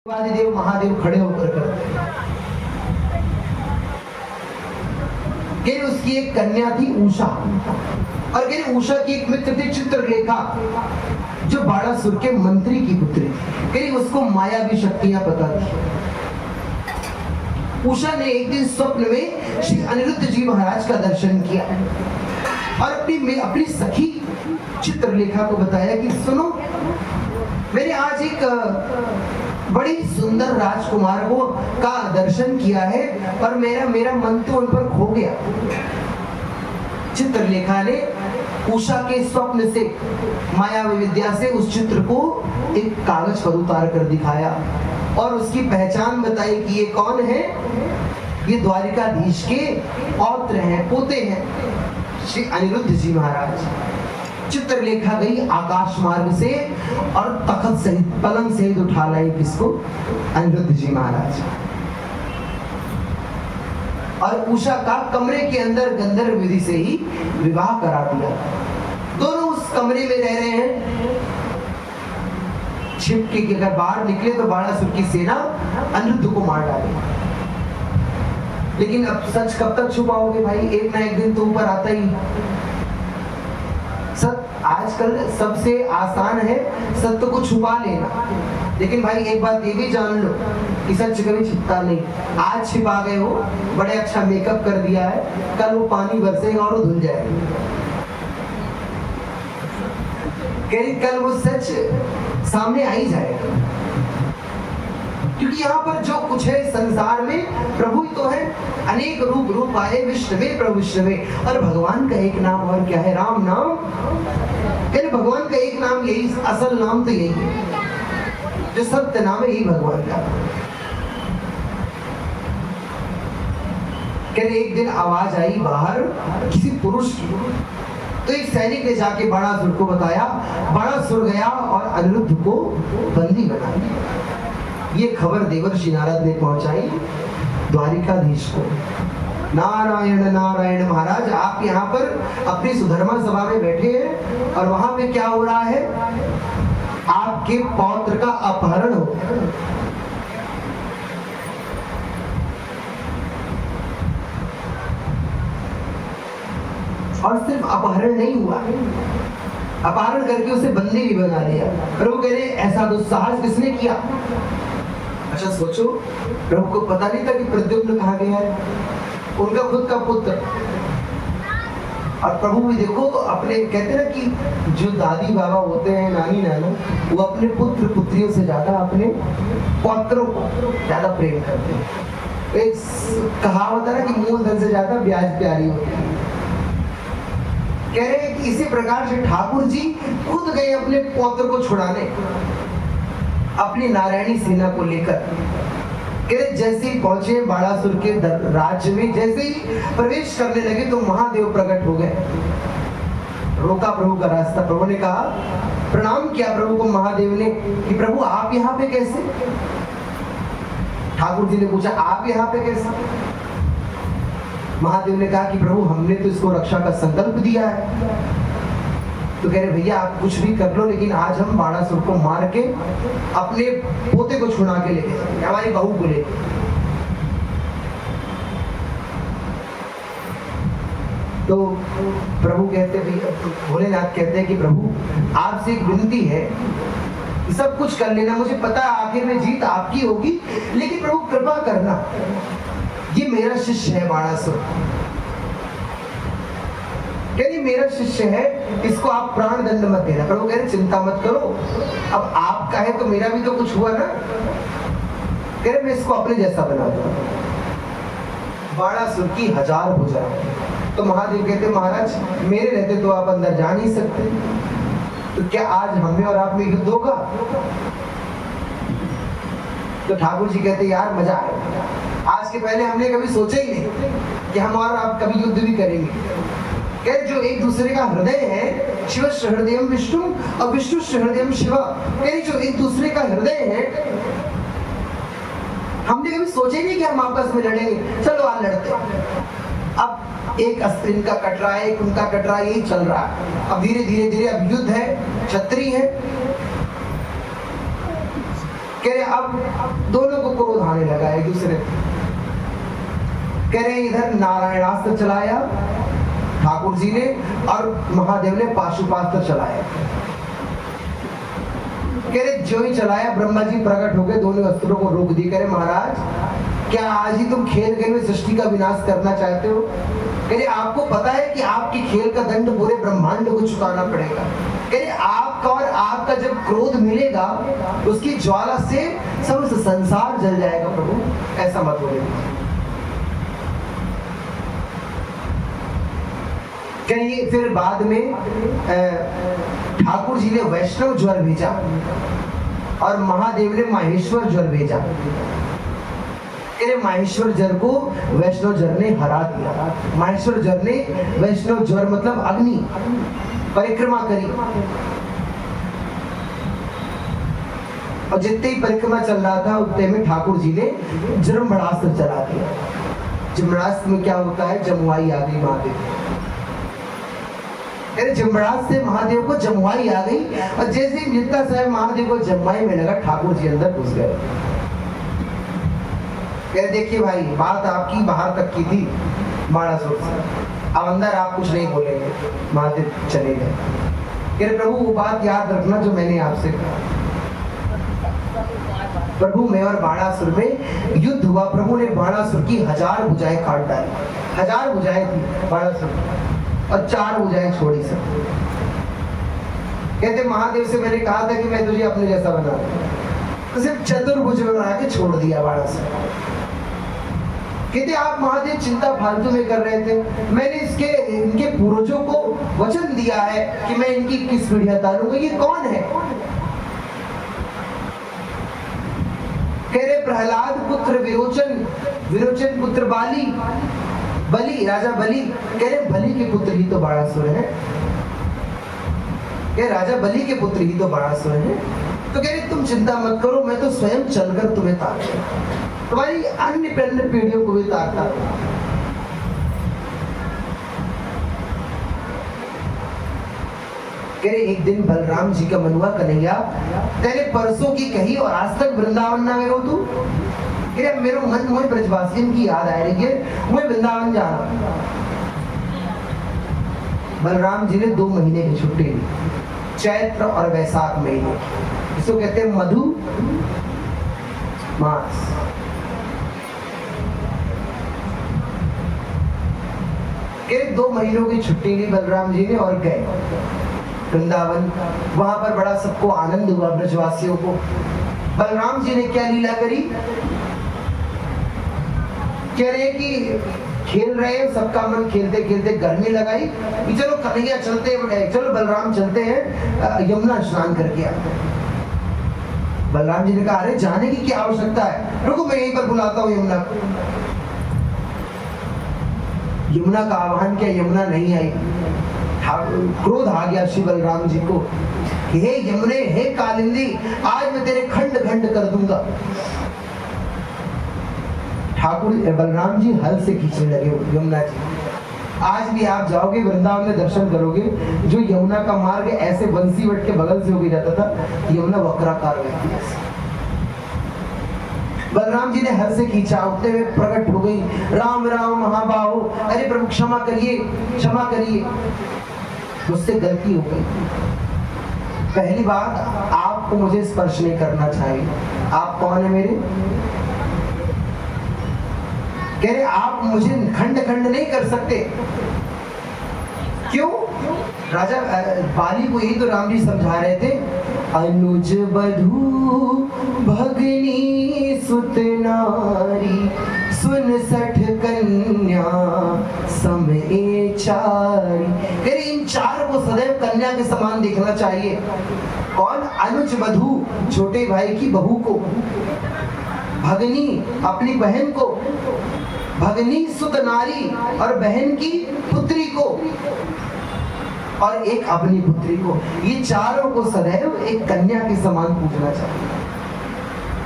देव महादेव खड़े होकर करते हैं कि उसकी एक कन्या थी उषा, और कहते उषा की एक मित्र थी चित्रलेखा, जो बाणासुर के मंत्री की पुत्री थी। कहते उसको मायावी शक्तियां पता थी। उषा ने एक दिन स्वप्न में श्री अनिरुद्ध जी महाराज का दर्शन किया और अपनी सखी चित्रलेखा को बताया कि सुनो, मैंने आज एक बड़ी सुंदर राजकुमार को का दर्शन किया है और मेरा मन तो उन पर खो गया। चित्रलेखा ने उषा के स्वप्न से, मायावी विद्या से उस चित्र को एक कागज पर उतार कर दिखाया और उसकी पहचान बताई कि ये कौन है। ये द्वारिकाधीश के पौत्र हैं, पोते हैं, श्री अनिरुद्ध जी महाराज। चित्रलेखा गई आकाश मार्ग से और तख्त सहित, पलंग सहित उठा लाई किसको? अनिरुद्ध जी महाराज। और उषा का कमरे के अंदर गंधर्व विधि से ही विवाह करा दिया। दोनों उस कमरे में रह रहे हैं। छिप के अगर बाहर निकले तो बाणासुर की सेना अनिरुद्ध को मार डाले। लेकिन अब सच कब तक छुपाओगे भाई? एक ना एक दिन तो ऊपर आता ही। आजकल सबसे आसान है सत्य को छुपा लेना, लेकिन भाई एक बात ये भी जान लो कि सच कभी छिपता नहीं। आज छिपा गए हो, बड़े अच्छा मेकअप कर दिया है, कल वो पानी बरसेगा और वो धुल जाएगा। कल वो सच सामने आ ही जाएगा, क्योंकि यहाँ पर जो कुछ है संसार में प्रभु ही तो है। अनेक रूप आए विष्णु में, प्रभु विष्णु में। और भगवान का एक नाम और क्या है? राम नाम। यानी भगवान का एक नाम, यही असल नाम तो यही है, जो सत्य नाम है, यही भगवान का। कहते एक दिन आवाज आई बाहर किसी पुरुष की, तो एक सैनिक ने जाके बाणासुर को बताया। बाणासुर गया और अनिरुद्ध को बंदी बना दिया। ये खबर देवर्षि नारद ने पहुंचाई द्वारिकाधीश को। नारायण नारायण महाराज, आप यहाँ पर अपनी सुधर्मा सभा में बैठे हैं और वहां पे क्या हो रहा है? आपके पौत्र का अपहरण हो गया। और सिर्फ अपहरण नहीं हुआ, अपहरण करके उसे बंदी भी बना लिया। प्रभु कह रहे ऐसा दुस्साहस किसने किया? अच्छा सोचो, प्रभु को पता नहीं था कि प्रद्युम्न कहाँ गया है, उनका खुद का पुत्र। और प्रभु भी देखो अपने, कहते ना कि जो दादी बाबा होते हैं, नानी नाना, वो अपने पुत्र पुत्रियों से ज्यादा अपने पौत्रों को ज्यादा प्रेम करते हैं। एक कहावत है ना कि मूलधन से ज्यादा ब्याज प्यारी होती है। कह रहे हैं कि इसी प्रकार से ठाकुर जी खुद गए अपने पौत्र को छुड़ाने, अपनी नारायणी सेना को लेकर। जैसे ही पहुंचे बाणासुर के राज्य में, जैसे ही प्रवेश करने लगे तो महादेव प्रकट हो गए। रोका प्रभु का रास्ता। प्रभु ने कहा, प्रणाम किया प्रभु को महादेव ने कि प्रभु आप यहाँ पे कैसे? ठाकुर जी ने पूछा आप यहाँ पे कैसे? महादेव ने कहा कि प्रभु हमने तो इसको रक्षा का संकल्प दिया है। तो कह रहे भैया आप कुछ भी कर लो, लेकिन आज हम बाणासुर को मार के अपने पोते को छुड़ा के ले गए, हमारी बहू को ले। तो प्रभु कहते, भोलेनाथ कहते हैं कि प्रभु आपसे एक विनती है, सब कुछ कर लेना, मुझे पता है आखिर में जीत आपकी होगी, लेकिन प्रभु कृपा करना, ये मेरा शिष्य है बाणासुर, यानी मेरा शिष्य है, इसको आप प्राण दंड मत देना। प्रभु कह रहे चिंता मत करो, अब आपका है तो मेरा भी तो कुछ हुआ ना। कह रहे मैं इसको अपने जैसा बना दूंगा, बाणासुर की 1000 भुजा। तो महादेव कहते महाराज मेरे रहते तो आप अंदर जा नहीं सकते, तो क्या आज हमें और आप में युद्ध होगा? तो ठाकुर जी कहते यार मजा आएगा, आज के पहले हमने कभी सोचा ही नहीं कि हम और आप कभी युद्ध भी करेंगे। कहते जो एक दूसरे का हृदय है, शिव हृदयम विष्णु और विष्णु हृदयम शिव, कहते जो एक दूसरे का हृदय है, हमने कभी सोचा ही नहीं कि हम आपस में लड़ेंगे। चलो आज लड़ते। अब एक अस्त्र इनका कट रहा है, एक उनका कट रहा है, यही चल रहा है। अब धीरे धीरे धीरे अब युद्ध है, छत्री है। कह रहे अब दोनों को क्रोध आने लगा एक दूसरे, कह रहे इधर नारायणास्त्र चलाया ठाकुर जी ने और महादेव ने पाशुपास्त्र चलाया। कह रहे जो ही चलाया ब्रह्मा जी प्रकट हो गए, दोनों अस्त्रों को रोक दी। कह रहे महाराज क्या आज ही तुम खेल खेल में सृष्टि का विनाश करना चाहते हो? कह रहे आपको पता है कि आपके खेल का दंड पूरे ब्रह्मांड को चुकाना पड़ेगा। कह रहे आपका और आपका जब क्रोध मिलेगा उसकी ज्वाला से समस्त संसार जल जाएगा प्रभु, ऐसा मत बोले। कहीं फिर बाद में ठाकुर जी ने वैष्णव ज्वर भेजा और महादेव ने माहेश्वर ज्वर भेजा। माहेश्वर ज्वर को वैष्णव ज्वर ने हरा दिया। माहेश्वर ज्वर ने वैष्णव ज्वर मतलब अग्नि परिक्रमा करी और जितने ही परिक्रमा चल रहा था उतने में ठाकुर जी ने जमरास्त्र चला दिया। जमरास्त्र में क्या होता है? जमुआई आ गई महादेव। जमरास्त्र से महादेव को जमुआई आ गई और जैसे ही जितना साहब महादेव को जमुआई में लगा ठाकुर जी अंदर घुस गए। देखिए भाई बात आपकी बाहर तक की थी बाणासुर से, अब अंदर आप कुछ नहीं बोलेंगे। महादेव चले गए। कह प्रभु वो बात याद रखना जो मैंने आपसे कहा। प्रभु मैं और बाणासुर में युद्ध हुआ। प्रभु ने बाणासुर की 1000 भुजाएं काट डाली। 1000 भुजाएं थी बाणासुर और 4 भुजाएं छोड़ी सब। कहते महादेव से मैंने कहा था कि मैं तुझे अपने जैसा बना दूं, तो सिर्फ चतुर्भुज बना के छोड़ दिया बाणासुर। कहते आप महादेव चिंता फालतू में कर रहे थे, मैंने इनके पूर्वजों को वचन दिया है कि मैं इनकी 21 पीढ़ियां तारूंगा। ये कौन है? कह रहे प्रहलाद पुत्र विरोचन, विरोचन पुत्र बाली, बलि राजा बलि। कह रहे बलि के पुत्र ही तो बाणासुर है। कह राजा बलि के पुत्र ही तो बाणासुर है। तो कह रहे तुम चिंता मत करो, मैं तो स्वयं चलकर तुम्हें तारूंगा, तुम्हारी अन्य पीढ़ियों को भी तारता। कह रहे एक दिन बलराम जी का मनुआ कन्हैया, कह रहे परसों की कही और आज तक वृंदावन ना गए हो तू? कह रहे मेरे मन में ब्रजवासियों की याद आ रही है, मैं वृंदावन जाना। बलराम जी ने 2 महीने की छुट्टी ली, चैत्र और वैशाख महीने, इसको कहते हैं मधु मास। के 2 महीनों की छुट्टी ली बलराम जी ने और गए वृंदावन। वहां पर बड़ा सबको आनंद हुआ ब्रजवासियों को। बलराम जी ने क्या लीला करी? कह रहे कि खेल रहे सबका मन खेलते खेलते गर्मी लगाई कि चलो कन्हैया चलते, चलो बलराम चलते हैं यमुना स्नान करके आते हैं। बलराम जी ने कहा अरे जाने की क्या आवश्यकता है, रुको मैं यहीं पर बुलाता हूँ यमुना को। यमुना का आह्वान किया, यमुना नहीं आई। क्रोध आ गया श्री बलराम जी को, हे यमुने, हे कालिंदी, आज मैं तेरे खंड खंड कर दूंगा। ठाकुर बलराम जी हल से खींचने लगे यमुना जी। आज भी आप जाओगे वृंदावन में दर्शन करोगे, जो यमुना का मार्ग ऐसे बंसी वट के बगल से होके जाता था, यमुना वक्राकार रहती है। बलराम जी ने हर से खींचा, उतने में प्रकट हो गई, राम राम महाबाहो, अरे प्रभु क्षमा करिए, क्षमा करिए, मुझसे गलती हो गई। पहली बात आपको मुझे स्पर्श नहीं करना चाहिए। आप कौन है मेरे? कह रहे आप मुझे खंड खंड नहीं कर सकते। क्यों? राजा बाली को यही तो राम जी समझा रहे थे, अनुज बधू भगनी सुत नारी, सुन 60 कन्या सम ए चारी। कह रहे इन 4 को सदैव कन्या के समान देखना चाहिए। कौन? अनुज बधू, छोटे भाई की बहू को, भगनी अपनी बहन को, भगनी सुत नारी और बहन की पुत्री को, और एक अपनी पुत्री को। ये 4 को सदैव एक कन्या के समान पूजना चाहिए।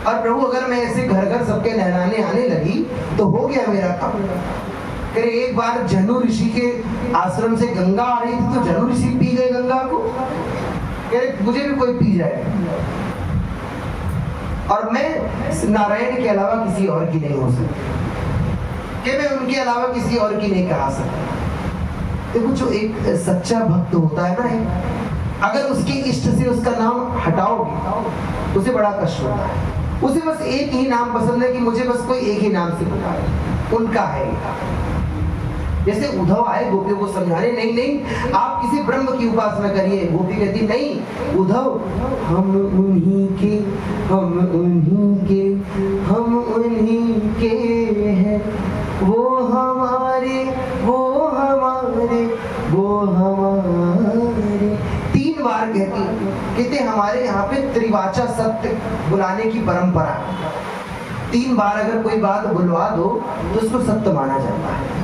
और प्रभु अगर मैं ऐसे घर घर सबके नहलाने आने लगी तो हो गया मेरा काम। फिर एक बार जनु ऋषि के आश्रम से गंगा आ रही थी तो जनु ऋषि पी गए गंगा को। मुझे भी कोई पी जाए। और मैं नारायण के अलावा किसी और की नहीं हो सकती, कि मैं उनके अलावा किसी और की नहीं कहा सकता। देखो जो एक सच्चा भक्त होता है ना, अगर उसके इष्ट से उसका नाम हटाओगे उसे बड़ा कष्ट होता है। उसे बस एक ही नाम पसंद है कि मुझे बस कोई एक ही नाम से पुकारे, उनका है। जैसे उद्धव आए गोपियों को समझाने, नहीं नहीं आप किसी ब्रह्म की उपासना करिए। गोपी कहती नहीं उद्धव, हम उन्हीं के हम उन्हीं के हम उन्हीं के हैं, वो हमारे वो हमारे वो हमारे। 3 बार कहते हमारे यहाँ पे त्रिवाचा सत्य बुलाने की परंपरा है। 3 बार अगर कोई बात बुलवा दो तो उसको सत्य माना जाता है।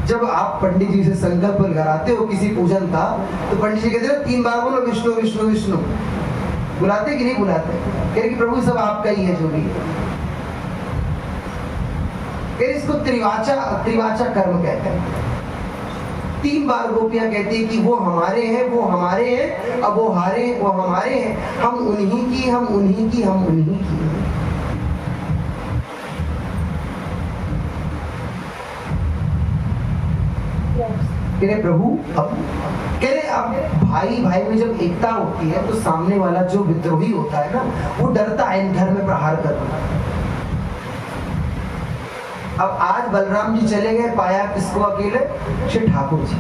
जब आप पंडित जी से संकल्प कराते हो किसी पूजन का, तो पंडित जी कहते हैं 3 बार बोलो विष्णु विष्णु विष्णु। बुलाते कि नहीं बुलाते? कह रहे कि प्रभु सब आपका ही है जो भी है। इसको त्रिवाचा कर्म कहते हैं। 3 बार गोपियां कहती है कि वो हमारे हैं वो हमारे हैं, अब वो हारे वो हमारे हैं, हम उन्हीं की हम उन्हीं की हम उन्हीं की। कह रहे प्रभु अब भाई भाई में जब एकता होती है तो सामने वाला जो विद्रोही होता है ना, वो डरता है इन घर में प्रहार करना। अब आज बलराम जी चले गए, पाया किसको अकेले? श्री ठाकुर जी।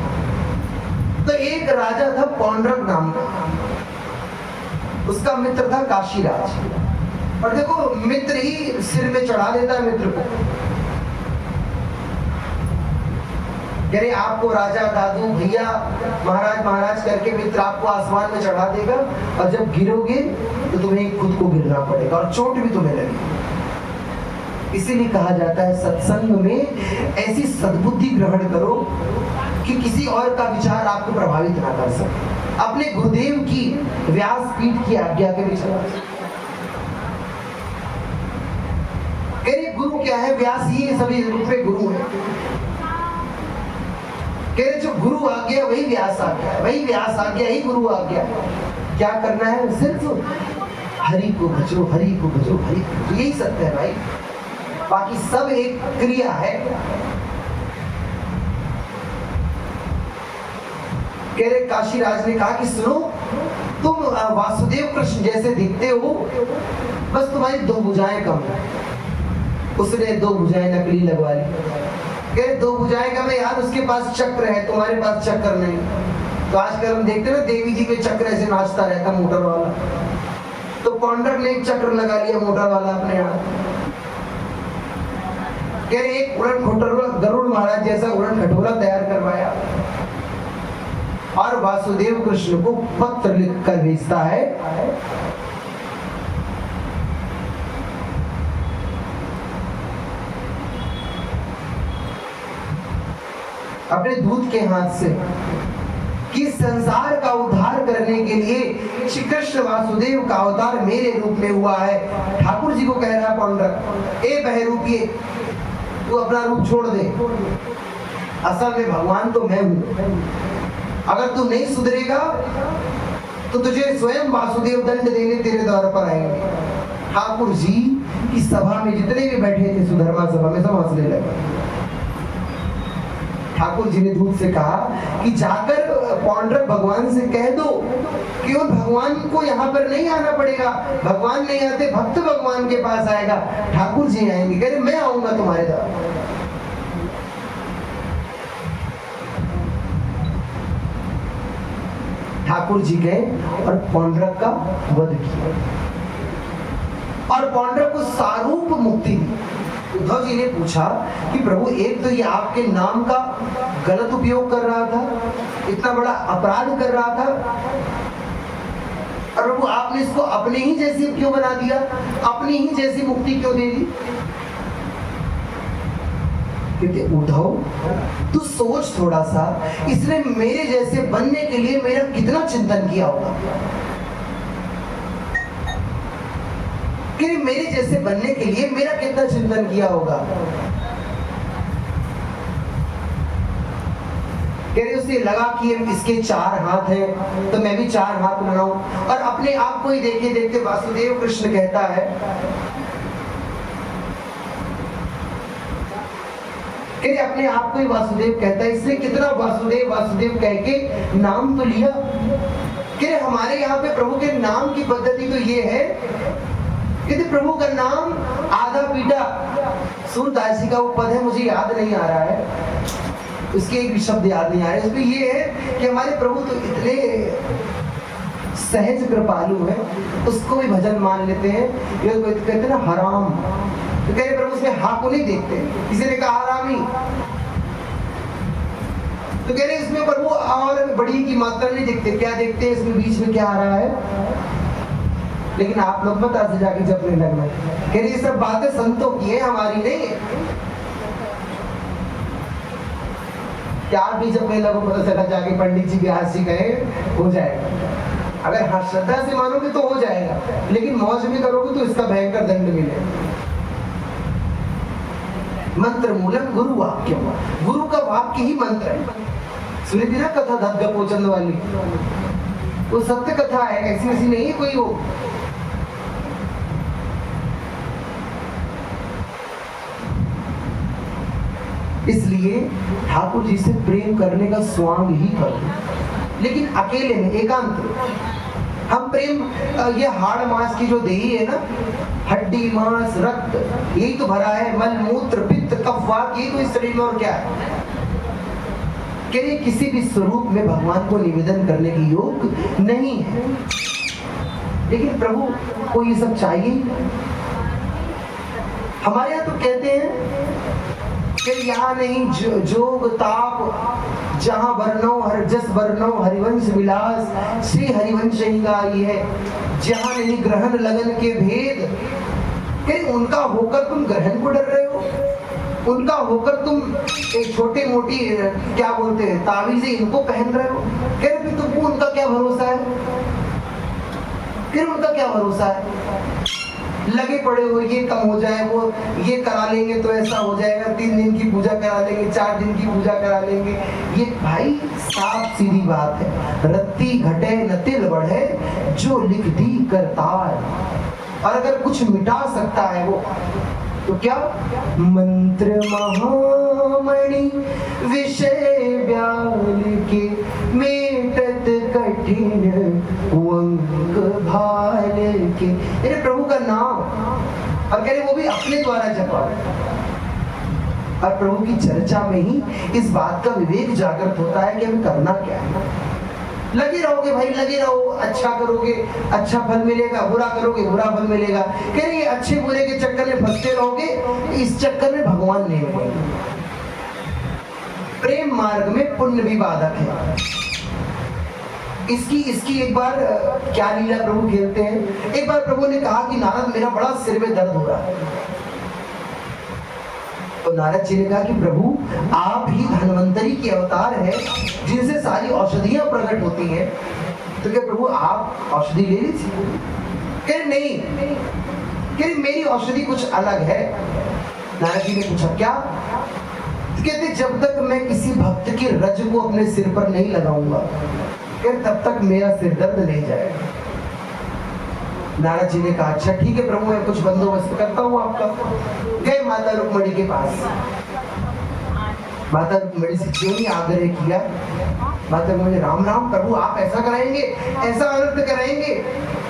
तो एक राजा था पौंड्रक नाम का, उसका मित्र था काशीराज। और देखो मित्र ही सिर में चढ़ा देता है मित्र को। कह रहे आपको राजा दादू भैया महाराज महाराज करके मित्र आपको आसमान में चढ़ा देगा, और जब गिरोगे तो तुम्हें खुद को गिरना पड़ेगा और चोट भी तुम्हें लगेगी। इसीलिए कहा जाता है सत्संग में ऐसी सद्बुद्धि ग्रहण करो कि किसी और का विचार आपको प्रभावित ना कर सके। अपने गुरुदेव की व्यासपीठ की आज्ञा के विचार। कह रहे गुरु क्या है? व्यास ही सभी रूप में गुरु है। कह रहे जो गुरु आ गया वही व्यास आ गया, वही व्यास आ गया ही गुरु आ गया। क्या करना है? सिर्फ हरि को भजो हरि को भजो हरि को भजो, यही सत्य है भाई। बाकी सब एक क्रिया है। कह रहे काशीराज ने कहा कि सुनो, तुम वासुदेव कृष्ण जैसे दिखते हो, बस तुम्हारी 2 भुजाएं कम है। उसने 2 भुजाएं नकली लगवा ली। कह रहे 2 भुजाएं कम है यार, उसके पास चक्र है, तुम्हारे पास चक्र नहीं। तो आजकल हम देखते हैं ना देवी जी के चक्र ऐसे नाचता रहता मोटर वाला। तो पौंड्रक ने एक चक्र लगा लिया मोटर वाला अपने यहाँ। कह रहे एक उड़न खटोला गरुड़ महाराज जैसा उड़न खटोला तैयार करवाया और वासुदेव कृष्ण को पत्र लिखकर भेजता है। अपने दूत के हाथ से कि संसार का उद्धार करने के लिए श्री कृष्ण वासुदेव का अवतार मेरे रूप में हुआ है। ठाकुर जी को कह रहा है पौंड्रक, ए बहरूपिये तू अपना रूप छोड़ दे, असल में भगवान तो मैं हूं। अगर तू नहीं सुधरेगा तो तुझे स्वयं वासुदेव दंड देने तेरे द्वार पर आएंगे। ठाकुर जी की सभा में जितने भी बैठे थे सुधर्मा सभा में, सब हंसने लगे। ठाकुर जी ने दूत से कहा कि जाकर पौंड्रक भगवान से कह दो कि उन भगवान को यहाँ पर नहीं आना पड़ेगा, भगवान नहीं आते भक्त भगवान के पास आएगा। ठाकुर जी आएंगे। कह रहे मैं आऊंगा तुम्हारे द्वार। ठाकुर जी गए और पौंड्रक का वध किया और पौंड्रक को सारूप मुक्ति दी। उद्धव जी ने पूछा कि प्रभु एक तो ये आपके नाम का गलत उपयोग कर रहा था, इतना बड़ा अपराध कर रहा था, और प्रभु आपने इसको अपने ही जैसी क्यों बना दिया, अपनी ही जैसी मुक्ति क्यों दे दी? कहते उद्धव तू सोच थोड़ा सा, इसने मेरे जैसे बनने के लिए मेरा कितना चिंतन किया होगा। कि मेरे जैसे बनने के लिए मेरा कितना चिंतन किया होगा। कह रहे उसे लगा कि इसके 4 हाथ हैं तो मैं भी 4 हाथ बनाऊं, और अपने आप को ही देखते देखते वासुदेव कृष्ण कहता है, कह रहे अपने आप को ही वासुदेव कहता है। इसने कितना वासुदेव वासुदेव कह के नाम तो लिया। कह रहे हमारे यहाँ पे प्रभु के नाम की पद्धति तो ये है, कहते प्रभु का नाम आधा पीटा, सूरदास जी का वो पद है, मुझे याद नहीं आ रहा है, उसके एक भी शब्द याद नहीं आ रहे। उसमें ये है कि हमारे प्रभु तो इतने सहज कृपालु है, उसको भी भजन मान लेते हैं। ये कहते ना हराम, तो कह रहे प्रभु उसमें हा को नहीं देखते, किसी ने कहा हरामी, तो कह रहे इसमें प्रभु और बड़ी की मात्रा नहीं देखते, क्या देखते हैं इसमें बीच में क्या आ रहा है। लेकिन आप लोग बता से जाके जपने लगना, कह रहे ये सब बातें संतों की है, हमारी नहीं है। क्या भी जब मैं लगो पता चला जाके पंडित जी व्यास जी कहे हो जाएगा। अगर हाँ श्रद्धा से मानोगे तो हो जाएगा, लेकिन मौज में करोगे तो इसका भयंकर दंड मिलेगा। मंत्र मूलक गुरु वाक्य, गुरु का वाक्य ही मंत्र है। सुनी थी ना कथा धद्द पोचंद वाली, वो सत्य कथा है, ऐसी वैसी नहीं है कोई वो। इसलिए ठाकुर जी से प्रेम करने का स्वांग ही करो, लेकिन अकेले में, एकांत। हम प्रेम, ये हाड़ मांस की जो देही है ना, हड्डी मांस रक्त, यही तो भरा है, मल मूत्र पित्त कफ वात, यही तो इस शरीर में, और क्या है। कि किसी भी स्वरूप में भगवान को निवेदन करने की योग नहीं है। लेकिन प्रभु को ये सब चाहिए। हमारे यहाँ तो कहते हैं कि यहाँ नहीं जोग ताप, जहाँ वर्णो हर जस वर्णो हरिवंश विलास, श्री हरिवंश ही गाई है, जहाँ नहीं ग्रहण लगन के भेद। कहीं उनका होकर तुम ग्रहण को डर रहे हो, उनका होकर तुम एक छोटी मोटी क्या बोलते हैं तावीज़ें इनको पहन रहे हो। कह रहे तुमको उनका क्या भरोसा है, फिर उनका क्या भरोसा है। लगे पड़े हो, ये कम हो जाए, वो ये करा लेंगे तो ऐसा हो जाएगा, 3 दिन की पूजा करा लेंगे, 4 दिन की पूजा करा लेंगे। ये भाई साफ सीधी बात है, रत्ती घटे न तिल बढ़े, जो लिख दी करतार। और अगर कुछ मिटा सकता है वो तो क्या, मंत्र महामणि विषय व्याल के, मेटत कठिन अंक भाल के। अरे प्रभु का नाम, और कह रहे वो भी अपने द्वारा जपा। और प्रभु की चर्चा में ही इस बात का विवेक जागृत होता है कि हमें करना क्या है। लगे रहोगे भाई, लगे रहो, अच्छा करोगे अच्छा फल मिलेगा, बुरा करोगे बुरा फल मिलेगा। कह रहे अच्छे बुरे के चक्कर में फंसते रहोगे, इस चक्कर में भगवान नहीं मिलेगा। प्रेम मार्ग में पुण्य भी बाधक है। इसकी एक बार क्या लीला प्रभु खेलते हैं। एक बार प्रभु ने कहा कि नारद मेरा बड़ा सिर में दर्द हो रहा है। तो नारद जी ने कहा कि प्रभु आप ही धन्वंतरी के अवतार है, जिनसे सारी औषधियां प्रकट होती हैं, तो क्या प्रभु आप औषधि ले लीजिए। कह नहीं, कह मेरी औषधि कुछ अलग है। नारद जी ने पूछा क्या। तो कहते जब तक मैं किसी भक्त के रज को अपने सिर पर नहीं लगाऊंगा, तब तक मेरा सिर दर्द नहीं जाएगा। नारद जी ने कहा अच्छा ठीक है प्रभु, मैं कुछ बंदोबस्त करता हूँ आपका। गए माता रुक्मणी के पास। माता रुक्मणी से क्यों नहीं आग्रह किया। माता रुक्मणी राम राम प्रभु, आप ऐसा कराएंगे, ऐसा अनर्थ कराएंगे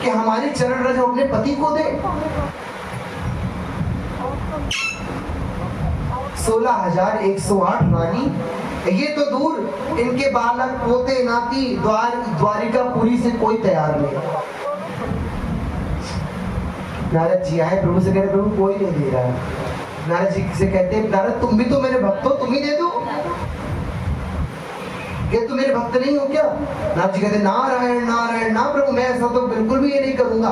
कि हमारे चरण रज अपने पति को दे। 16,108 रानी, ये तो दूर, इनके बालक पोते नाती द्वारिका पुरी से कोई तैयार नहीं। नारद जी आए, प्रभु से कह रहे प्रभु कोई नहीं दे रहा है। नारद जी से कहते हैं नारद तुम भी तो मेरे भक्त हो, तुम ही दे दो। ये तुम मेरे भक्त नहीं हो क्या। नारद जी कहते नारायण नारायण ना प्रभु, मैं ऐसा तो बिल्कुल भी ये नहीं करूंगा।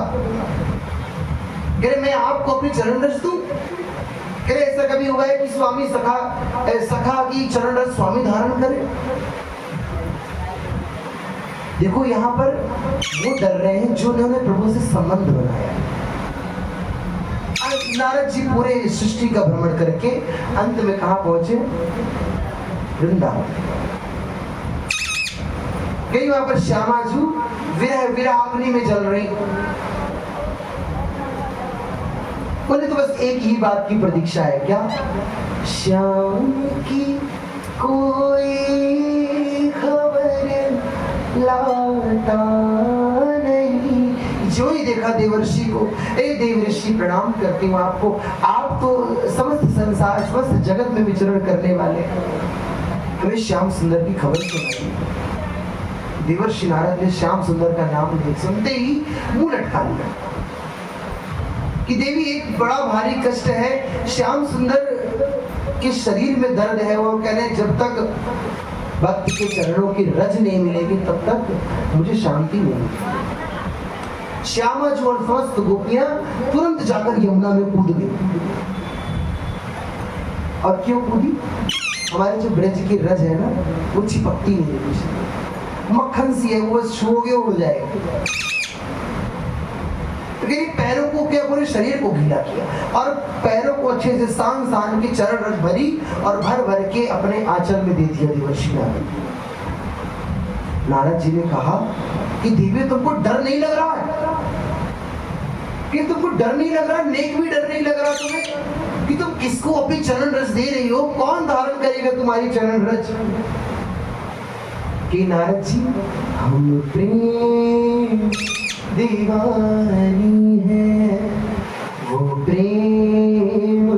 कह रहे मैं आपको अपनी चरण रज दूं। कह रहे ऐसा कभी हुआ है कि स्वामी सखा की चरण रज स्वामी धारण करे। देखो यहाँ पर वो डर रहे हैं जो उन्होंने प्रभु से संबंध बनाया। नारद जी पूरे सृष्टि का भ्रमण करके अंत में कहाँ पहुंचे, वृंदावन। कहीं वहां पर श्यामाजू विरह विराग्नि में जल रही, बोले तो बस एक ही बात की प्रतीक्षा है, क्या? श्याम की कोई खबर लाता नहीं। जो ही देखा देवर्षि को, ए देवर्षि प्रणाम करती हूँ आपको, आप तो समस्त संसार समस्त जगत में विचरण करने वाले, हमें श्याम सुंदर की खबर सुनाई। देवर्षि नारद ने श्याम सुंदर का नाम सुनते ही मुंह लटका लिया कि देवी एक बड़ा भारी कष्ट है, श्याम सुंदर के शरीर में दर्द है, वो कह रहे जब तक भक्त के चरणों की रज नहीं मिलेगी तब तक मुझे शांति नहीं मिलेगी। श्यामा जो और समस्त गोपियां तुरंत जाकर यमुना में कूद गई। और क्यों कूदी? हमारे जो ब्रज की रज है ना, वो चिपकती नहीं है, मक्खन सी है, वो बस छूओगे हो जाएगा। पैरों को क्या, पूरे शरीर को गीला किया और पैरों को अच्छे से सान सान के चरण रस भरी और भर भर के अपने आंचल में दे दिया देवर्षि नारद। नारद जी ने कहा कि देवी तुमको डर नहीं लग रहा है? कि तुमको डर नहीं लग रहा? नेक भी डर नहीं लग रहा तुम्हें कि तुम किसको अपनी चरण रस दे रही हो? कौन धारण करेगा तुम्हारी चरण रस? कि नारद जी, हम प्रेम दीवानी है, वो प्रेम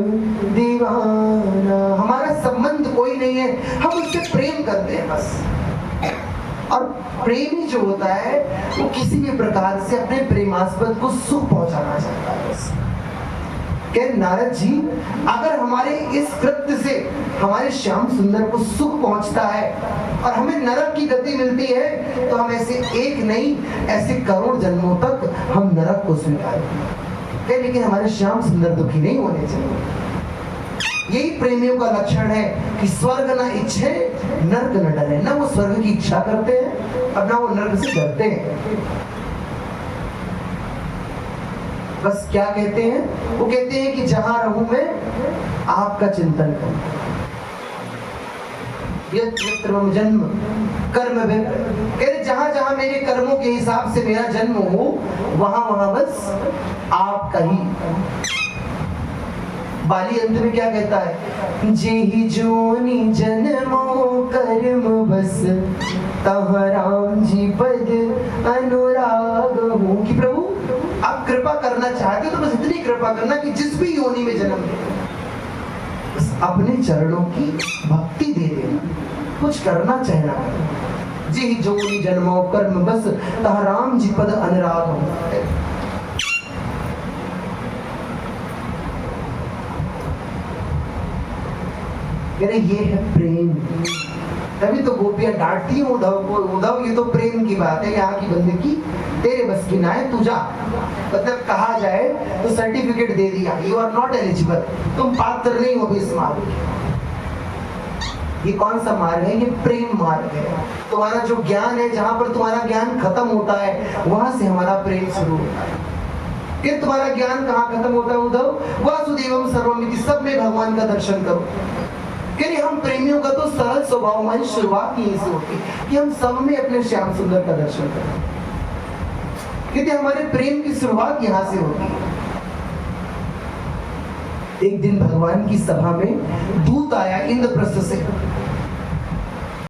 दीवाना, हमारा संबंध कोई नहीं है, हम उससे प्रेम करते हैं बस। और प्रेमी जो होता है वो किसी भी प्रकार से अपने प्रेमास्पद को सुख पहुंचाना चाहता है बस। कह नारद जी, अगर हमारे इस कृत्य से हमारे श्याम सुंदर को सुख पहुंचता है और हमें नरक की गति मिलती है, तो हम ऐसे एक नहीं, ऐसे करोड़ जन्मों तक हम नरक को स्वीकारेंगे। लेकिन हमारे श्याम सुंदर दुखी नहीं होने चाहिए। यही प्रेमियों का लक्षण है कि स्वर्ग न इच्छे नरक न डरे। ना वो स्वर्ग की इच्छा करते हैं और ना वो नरक से डरते हैं। बस क्या कहते हैं? वो कहते हैं कि जहां रहूं मैं आपका चिंतन करूं, जन्म कर्म में, कहते जहां जहां मेरे कर्मों के हिसाब से मेरा जन्म हो, वहां वहां बस आपका ही। बाली अंत में क्या कहता है? जेहि जोनि जन्मो कर्म बस, तहाँ राम जी पद अनुराग हूँ। कि प्रभु आप कृपा करना चाहते हो तो बस इतनी कृपा करना कि जिस भी योनि में जन्म ले, बस अपने चरणों की भक्ति दे देना, कुछ करना चाहना। जी जोनि जन्मो कर्म बस, तहाँ राम जी पद अनुराग हूँ। ये है प्रेम। तभी तो गोपियां डांटती हूँ उद्धव को, उद्धव ये तो प्रेम की बात है, यहाँ की बंदगी तेरे बस की ना है, तू जा। मतलब कहा जाए तो सर्टिफिकेट दे दिया, यू आर नॉट एलिजिबल, तुम पात्र नहीं हो इस मार्ग के। ये कौन सा मार्ग है? ये प्रेम मार्ग है। तुम्हारा जो ज्ञान है, जहां पर तुम्हारा ज्ञान खत्म होता है, वहां से हमारा प्रेम शुरू होता है। फिर तुम्हारा ज्ञान कहाँ खत्म होता है उद्धव? वासुदेवम सर्वमिति, सब में भगवान का दर्शन करो। क्योंकि हम प्रेमियों का तो सरल स्वभाव, हमारी शुरुआत यहीं से होती है कि हम सब में अपने श्याम सुंदर का दर्शन करें, क्योंकि हमारे प्रेम की शुरुआत यहां से होती है। एक दिन भगवान की सभा में दूत आया इंद्रप्रस्थ से।